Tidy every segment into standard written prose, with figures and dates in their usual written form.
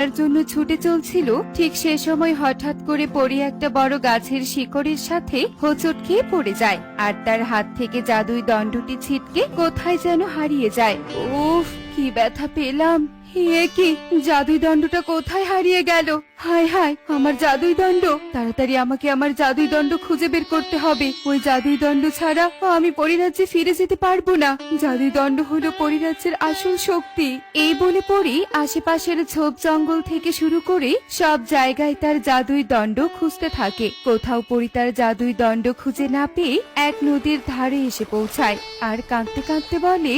তার জন্য ছুটে চলছিল, ঠিক সে সময় হঠাৎ করে পরি একটা বড় গাছের শিকড়ের সাথে হোঁচট খেয়ে পড়ে যায় আর তার হাত থেকে জাদুই দণ্ডটি ছিটকে কোথায় যেন হারিয়ে যায়। উফ, কি ব্যথা পেলাম! এ কি, জাদুই দণ্ডটা কোথায় হারিয়ে গেল? হায় হায়, আমার জাদুই দণ্ড! তাড়াতাড়ি আমাকে আমার জাদুই দণ্ড খুঁজে বের করতে হবে। ওই জাদুই দণ্ড ছাড়া আমি পরিরাজ্যে ফিরে যেতে পারবো না। জাদুই দণ্ড হলো পরিরাজ্যের আসল শক্তি। এই বলে পরি আশেপাশের ঝোপ জঙ্গল থেকে শুরু করে সব জায়গায় তার জাদুই দণ্ড খুঁজতে থাকে। কোথাও পরি তার জাদুই দণ্ড খুঁজে না পেয়ে এক নদীর ধারে এসে পৌঁছায় আর কাঁদতে কাঁদতে বলে,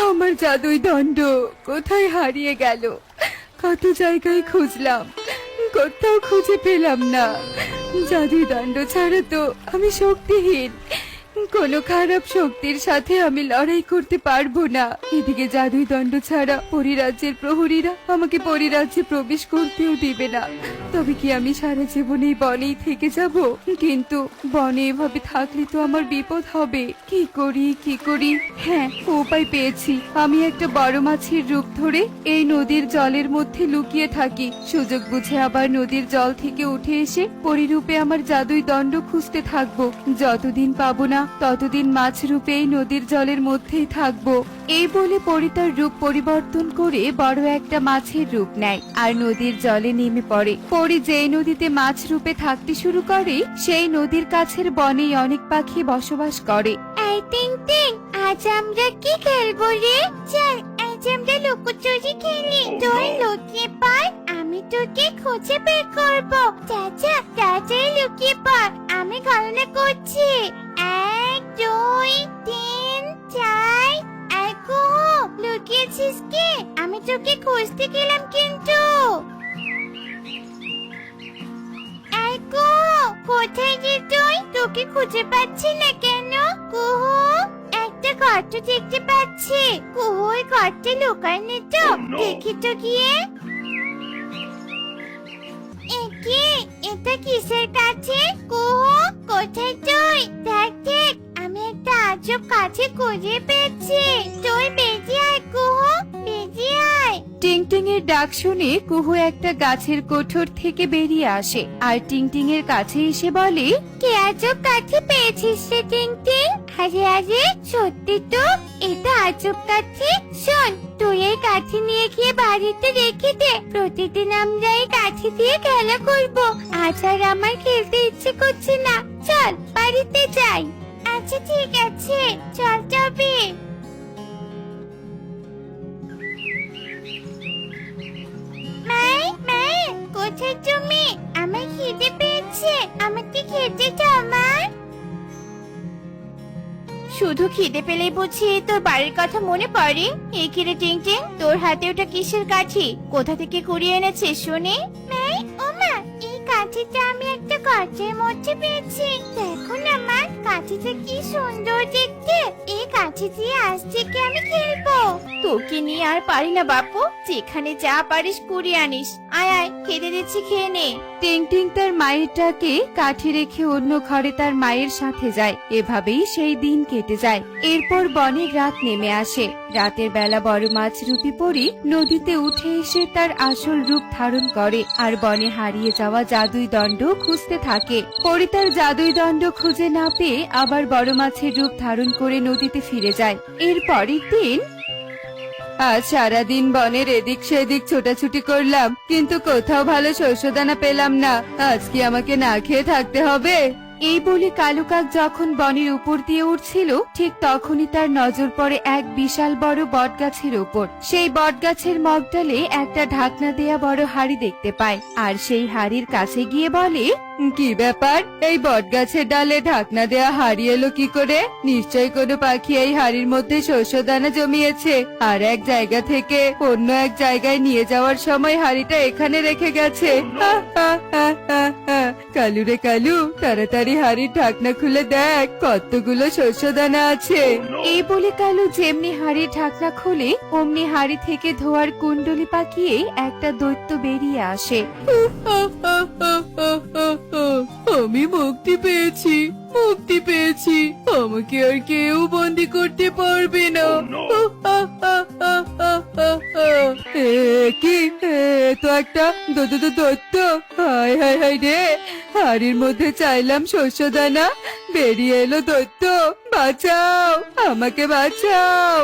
আমার জাদুই দণ্ড কোথায় হারিয়ে গেল? কত জায়গায় খুঁজলাম, কোথাও খুঁজে পেলাম না। জাদুই দণ্ড ছাড়া তো আমি শক্তিহীন। কোনো খারাপ শক্তির সাথে আমি লড়াই করতে পারবো না। এদিকে জাদুই দণ্ড ছাড়া পরিরাজ্যের প্রহরীরা আমাকে পরিরাজ্যে প্রবেশ করতেও দিবে না। তবে কি আমি সারা জীবন এই বনেই থেকে যাব? কিন্তু বনে এভাবে থাকলে তো আমার বিপদ হবে। কি করি? হ্যাঁ, উপায় পেয়েছি। আমি একটা বড় মাছের রূপ ধরে এই নদীর জলের মধ্যে লুকিয়ে থাকি। সুযোগ বুঝে আবার নদীর জল থেকে উঠে এসে পরিরূপে আমার জাদুই দণ্ড খুঁজতে থাকবো। যতদিন পাবো না ততদিন মাছ রূপে এই নদীর জলের মধ্যেই থাকবো। এই বলে পরি তার রূপ পরিবর্তন করে বড় একটা মাছের রূপ নেয় আর নদীর জলে নেমে পড়ে। পরি যেই নদীতে মাছ রূপে থাকতে শুরু করে সেই নদীর কাছের বনে অনেক পাখি বসবাস করে। এই টিং টিং, আজ আমরা কি খেলবো রে? চল, আজ আমরা লুকোচুরি খেলি। তুই লুকিয়ে পড়, আমি তোকে খুঁজে বের করবো। চাচা, তাড়াতাড়ি লুকিয়ে পড়, আমি গণনা করছি। 1 2 3 4। আইকো, লুকিয়েছিস কি? আমি তোকে খুঁজতে গেলাম কিন্তু। আইকো, কোথায় রে তুই? তোকে খুঁজে পাচ্ছি না কেন? কুহু, একটা গর্ত দেখতে পাচ্ছি। কুহু, ওই গর্তে লুকায়নি তো? দেখি তো গিয়ে। একি, এটা কিসের কাছে? কুহু, কোথায় তুই? দেখ দেখ, আমি একটা আজব কাছে খুঁজে পেয়েছি। তুই বেরিয়ে আয় কুহু, বেরিয়ে আয়। টিং টিং এর ডাক শুনে কুহু একটা গাছের কোঠর থেকে বেরিয়ে আসে আর টিং টিং এর কাছে এসে বলে, কে আজব কাঠি পেয়েছিস রে টিং টিং? আরে আরে, সত্যি তো, এটা আজব কাঠি। শোন, তুই এই কাঠি নিয়ে গিয়ে বাড়িতে রেখে দে। প্রতিদিন আমরা এই কাঠি দিয়ে খেলা করবো। আজ আর আমার খেলতে ইচ্ছে করছে না। চল, বাড়িতে যাই। আচ্ছা ঠিক আছে, চল তবে। মাই মাই, কোথায় তুমি? আমার খিদে পেয়েছে, আমাকে খেতে দাও মা। শুধু খিদে পেলেই বুঝি তোর বাড়ির কথা মনে পড়ে? এই কিরে টিং টিং, তোর হাতে ওটা কিসের কাঠি? কোথা থেকে কুড়িয়ে এনেছিস শুনি? মাই, ও মা, এই কাঠিটা আমি একটা গর্তের মধ্যে পেয়েছি। দেখো না মা, কাঠিটা কি সুন্দর দেখতে। এই কাঠি দিয়ে আজ থেকে আমি খেলবো। তোকে নিয়ে আর পারি না বাপু, যেখানে যা পারিস কুড়িয়ে আনিস। আয় আয়, খেতে দিচ্ছি, খেয়ে নে। টিং টিং তার মায়েরটাকে কাঠি রেখে অন্য ঘরে তার মায়ের সাথে যায়। এভাবেই সেই দিন কেটে যায়। এরপর বনের রাত নেমে আসে। রাতের বেলা বড় মাছ রূপী পরি নদীতে উঠে এসে তার আসল রূপ ধারণ করে আর বনে হারিয়ে যাওয়া জাদুই দণ্ড খুঁজতে থাকে। পরি তার জাদুই দণ্ড খুঁজে না পেয়ে আবার বড় মাছের রূপ ধারণ করে নদীতে ফিরে যায়। এর পরের দিন আজ সারাদিন বনের এদিক সেদিক ছোটাছুটি করলাম, কিন্তু কোথাও ভালো শস্যদানা পেলাম না। আজ কি আমাকে না খেয়ে থাকতে হবে? এই বলে কালু কাক যখন বনের উপর দিয়ে উঠছিল, ঠিক তখনই তার নজর পড়ে এক বিশাল বড় বটগাছের উপর। সেই বটগাছের মগডালে একটা ঢাকনা দেয়া বড় হাড়ি দেখতে পায় আর সেই হাড়ির কাছে গিয়ে বলে, কি ব্যাপার? এই বটগাছের ডালে ঢাকনা দেয়া হাড়ি এলো কি করে? নিশ্চয়ই কোনো পাখি এই হাড়ির মধ্যে শস্যদানা জমিয়েছে আর এক জায়গা থেকে অন্য এক জায়গায় নিয়ে যাওয়ার সময় হাড়িটা এখানে রেখে গেছে। কালু রে কালু, তাড়াতাড়ি হাড়ির ঢাকনা খুলে দেখ কতগুলো শস্যদানা আছে। এই বলে কালু যেমনি হাড়ির ঢাকনা খুলে অমনি হাড়ি থেকে ধোয়ার কুণ্ডলি পাকিয়ে একটা দৈত্য বেরিয়ে আসে। আমি মুক্তি পেয়েছি, মুক্তি পেয়েছি। আমাকে আর কেউ বন্দি করতে পারবে না। এ কি তো একটা দৈত্য। হায় হায় হায় রে, হাড়ির মধ্যে চাইলাম শস্য দানা, বেরিয়ে এলো দৈত্য। বাঁচাও, আমাকে বাঁচাও।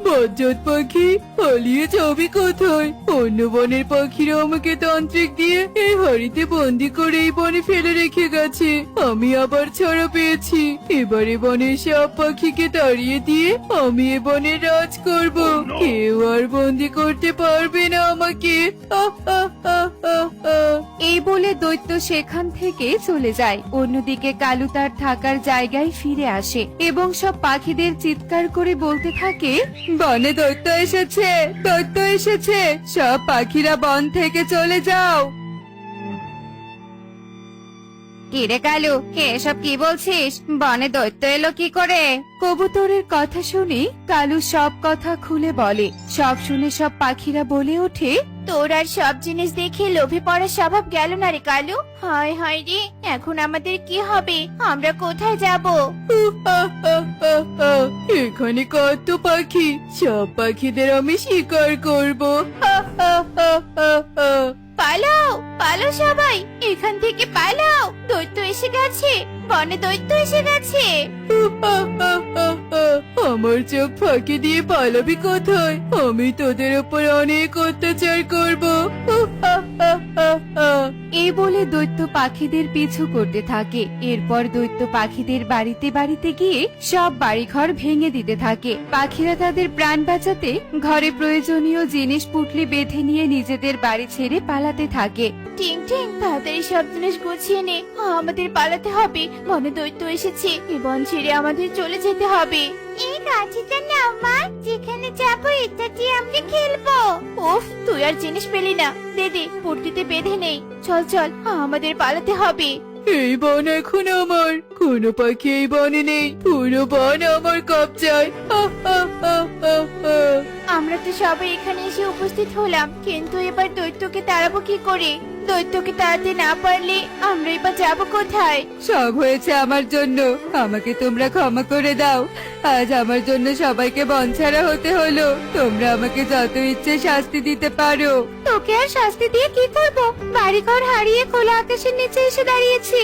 বজ্জত পাখি, পালিয়ে যাবি কোথায়? অন্য বনের পাখিরা আমাকে তান্ত্রিক দিয়ে এই হাড়িতে বন্দি করে এই বনে ফেলে রেখে গেছে। আমি আবার ছাড়া পেয়েছি। এবারে বনের সব পাখিকে তাড়িয়ে দিয়ে আমি এ বনে রাজ করব। কেউ আর বন্দি করতে পারবে না আমাকে। এই বলে দৈত্য সেখান থেকে চলে যায়। অন্যদিকে কালু তার থাকার জায়গায় ফিরে আসে এবং সব পাখিদের চিৎকার করে বলতে থাকে, বনে দৈত্য এসেছে, দৈত্য এসেছে। সব পাখিরা বন থেকে চলে যাও। কিরে কালু, এসব কি বলছিস? বনে দৈত্য এলো কি করে? কবুতরের কথা শুনে কালু সব কথা খুলে বলে। সব শুনে সব পাখিরা বলে ওঠে, তোর আর সব জিনিস দেখে লোভে পড়ার স্বভাব গেল না রে কালু। হায় হায় রে, এখন আমাদের কি হবে? আমরা কোথায় যাব? এখানে কত পাখি, সব পাখিদের আমি শিকার করব। পালাও, পালাও সবাই, এখান থেকে পালাও। দৈত্য এসে গেছে, বনে দৈত্য এসে গেছে। আমার চোখ ফাঁকি দিয়ে পালাবি কোথায়? আমি তোদের উপর অনেক অত্যাচার করব। এই বলে দৈত্য পাখিদের পিছু করতে থাকে। এরপর দৈত্য পাখিদের বাড়িতে বাড়িতে গিয়ে সব বাড়িঘর ভেঙে দিতে থাকে। পাখিরা তাদের প্রাণ বাঁচাতে ঘরে প্রয়োজনীয় জিনিস পুটলি বেঁধে নিয়ে নিজেদের বাড়ি ছেড়ে পালাতে থাকে। টিং টিং, তাড়াতাড়ি সব জিনিস গুছিয়ে নে, আমাদের পালাতে হবে। বনে দৈত্য এসেছে, এই বন ছেড়ে আমাদের চলে যেতে হবে। এই কাঠিটা নাও মা, যেখানে যাবো এটা দিয়ে আমরা খেলবো। উফ, তুই আর জিনিস পেলি না। দে দে, পুটলিতে বেঁধে নেই। চল চল, আমাদের পালাতে হবে। এই বন এখন আমার, কোনো পাখি এই বনে নেই। পুরো বন আমার কবজায়। আমরা তো সবাই এখানে এসে উপস্থিত হলাম, কিন্তু এবার দৈত্যকে তাড়াবো কি করে? দৈত্যকে তাড়াতে না পারলে আমরা এবার যাবো কোথায়? সব হয়েছে আমার জন্য, আমাকে তোমরা ক্ষমা করে দাও। আজ আমার জন্য সবাইকে বনছাড়া হতে হলো। তোমরা আমাকে যত ইচ্ছে শাস্তি দিতে পারো। তোকে আর শাস্তি দিয়ে কি করবো? বাড়িঘর হারিয়ে খোলা আকাশের নিচে এসে দাঁড়িয়েছি,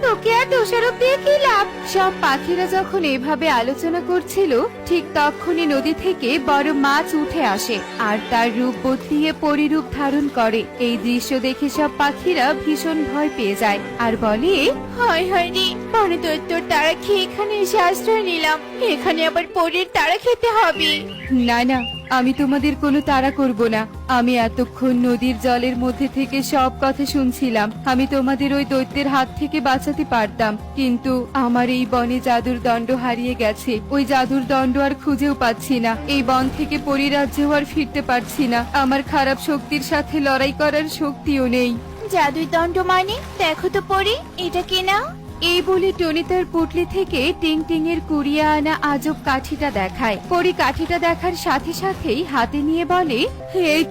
তোকে আর দোষারোপ দিয়ে কি লাভ? সব পাখিরা যখন এভাবে আলোচনা করছিল, ঠিক তখনই নদী থেকে বড় মাছ উঠে আসে আর তার রূপ বদলিয়ে পরিরূপ ধারণ করে। এই দৃশ্য দেখে সব পাখিরা ভীষণ ভয় পেয়ে যায় আর বলে, হায় হায় রে, বনে দৈত্যর তাড়া খেয়ে এখানে এসে আশ্রয় নিলাম, এখানে আবার পরীর তাড়া খেতে হবে। না না, আমি তোমাদের কোনো তাড়া করব না। আমি এতক্ষণ নদীর জলের মধ্যে থেকে সব কথা শুনছিলাম। আমি তোমাদের ওই দৈত্যের হাত থেকে বাঁচাতে পারতাম, কিন্তু আমার এই বনে জাদুর দণ্ড হারিয়ে গেছে। ওই জাদুর দণ্ড আর খুঁজেও পাচ্ছি না। এই বন থেকে পরিরাজ্যেও আর ফিরতে পারছি না। আমার খারাপ শক্তির সাথে লড়াই করার শক্তিও নেই। জাদুই দণ্ড মানে? দেখো তো পরি, এটা কি না? এই বলে টনি তার পুটলি থেকে টিং টিং এর কুড়িয়ে আনা আজব কাঠিটা দেখায়। পরি কাঠিটা দেখার সাথে সাথেই হাতে নিয়ে বলে, এই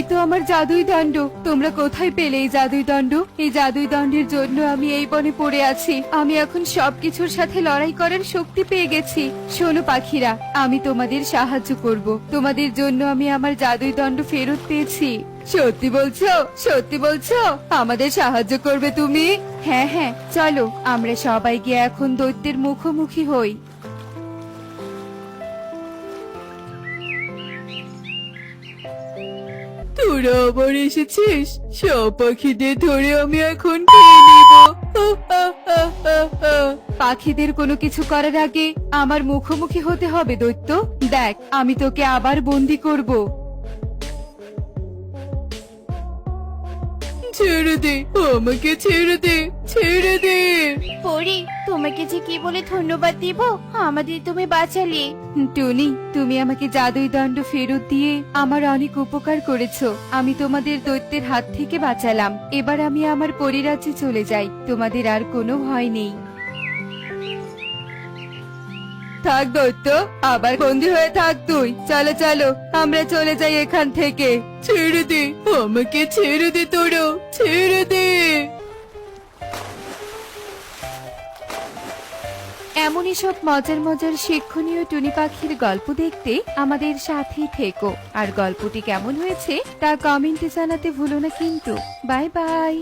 তো আমার জাদুই দণ্ড। তোমরা কোথায় পেলে এই জাদুই দণ্ড? এই জাদুই দণ্ডের জন্য আমি এই বনে পড়ে আছি। আমি এখন সবকিছুর সাথে লড়াই করার শক্তি পেয়ে গেছি। শোনো পাখিরা, আমি তোমাদের সাহায্য করব। তোমাদের জন্য আমি আমার জাদুই দণ্ড ফেরত পেয়েছি। সত্যি বলছো? সত্যি বলছো? আমাদের সাহায্য করবে তুমি? হ্যাঁ হ্যাঁ, চলো আমরা সবাই গিয়ে এখন দৈত্যের মুখোমুখি হই। তোরা আবার এসেছিস? সব পাখিদের ধরে আমি এখন খেয়ে নিব। পাখিদের কোনো কিছু করার আগে আমার মুখোমুখি হতে হবে দৈত্য। দেখ, আমি তোকে আবার বন্দি করব। ছেড়ে দে, আমাকে ছেড়ে দে, ছেড়ে দে। পরি, তোমাকে যে কি বলে ধন্যবাদ দিব, আমাদের তুমি বাঁচালে। টনি, তুমি আমাকে জাদুই দণ্ড ফেরত দিয়ে আমার অনেক উপকার করেছো। আমি তোমাদের দৈত্যের হাত থেকে বাঁচালাম। এবার আমি আমার পরিরাজ্যে চলে যাই। তোমাদের আর কোনো ভয় নেই। থাক দৈত্য, আবার বন্দি হয়ে থাক তুই। চলো চলো, আমরা চলে যাই এখান থেকে। ছেড়ে দে, আমাকে ছেড়ে দে, তোরা ছেড়ে দে। এমনই সব মজার মজার শিক্ষণীয় টুনি পাখির গল্প দেখতে আমাদের সাথেই থেকো। আর গল্পটি কেমন হয়েছে তা কমেন্টে জানাতে ভুলো না কিন্তু। Bye bye.